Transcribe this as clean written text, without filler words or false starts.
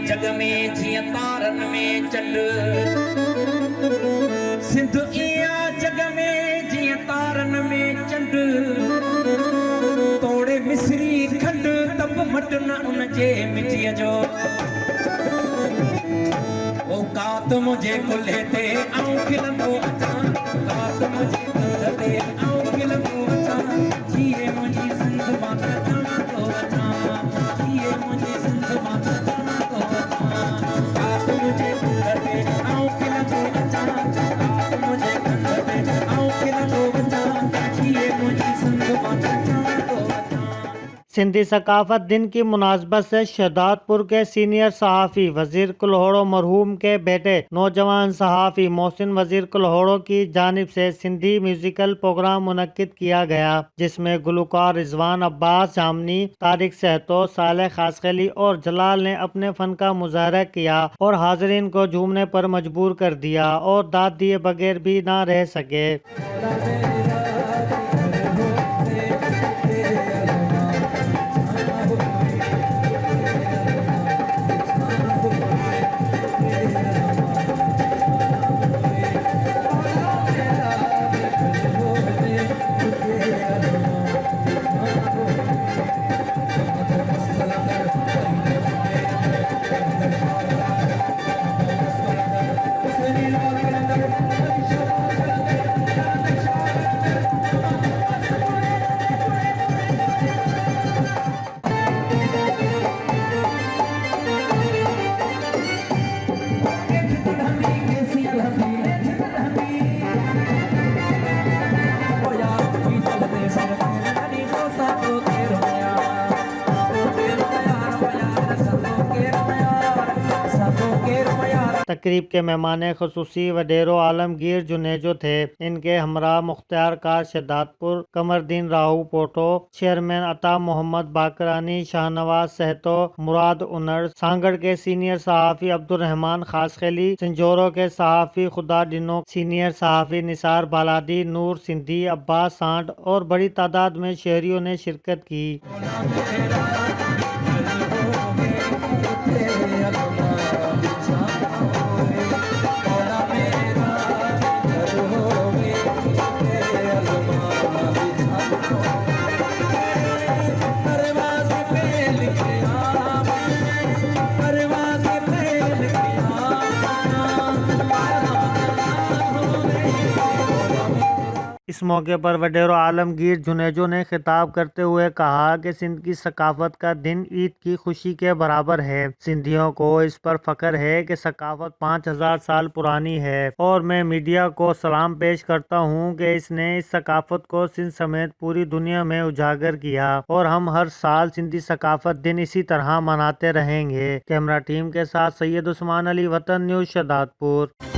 जग में जिया तारन में चंड सिंध इया जग में जिया तारन में चंड तोड़े मिसरी खंड तब मटन उन जे मिटीअ जो ओ कात मुझे कुल्हे ते आऊं खिलंदो अचां कात मुझे कुल्हे ते आऊं खिलंदो अचां जिए मुंहिंजी सिंध मां त जाना थो अचां जिए मुंहिंजी सिंध मां त जाना थो अचां कात मुझे कुल्हे ते आऊं खिलंदो अचां कात मुझे कुल्हे ते आऊं खिलंदो अचां जिए मुंहिंजी सिंध मां त जाना थो अचां। सिंधी सकाफत दिन की मुनासबत से शहदादपुर के सीनियर सहाफ़ी वज़ीर कुल्होड़ो मरहूम के बेटे नौजवान सहाफ़ी मोहसिन वज़ीर कुल्होड़ो की जानिब से सिंधी म्यूज़िकल प्रोग्राम मुनक्किद किया गया, जिसमें गुलकार रिजवान अब्बास जामनी, तारिक सहतो, सालेह खासखली और जलाल ने अपने फ़न का मुजाहरा किया और हाज़रीन को झूमने पर मजबूर कर दिया और दाद दिए बगैर भी ना रह सके। तकरीब के मेहमान ख़ुसूसी वडेरो आलमगीर जुनेजो थे। इनके हमरा मुख्तियार कार शहदादपुर, कमरदीन राहू पोटो, चेयरमैन अता मोहम्मद बाकरानी, शाहनवाज सहतो, मुराद उनर, सांगड़ के सीनियर सहाफ़ी अब्दुर्रहमान खासखली, संजोरो के सहाफ़ी खुदा डिनो, सीनियर सहाफ़ी निसार बालादी, नूर सिंधी, अब्बास सांड और बड़ी तादाद में शहरियों ने शिरकत की। इस मौके पर वडेरो आलमगीर जुनेजो ने खिताब करते हुए कहा कि सिंध की सकाफत का दिन ईद की खुशी के बराबर है। सिंधियों को इस पर फख्र है कि सकाफत 5000 साल पुरानी है और मैं मीडिया को सलाम पेश करता हूँ कि इसने इस सकाफत को सिंध समेत पूरी दुनिया में उजागर किया और हम हर साल सिंधी सकाफत दिन इसी तरह मनाते रहेंगे। कैमरा टीम के साथ सैयद उस्मान अली, वतन न्यूज़, शहदादपुर।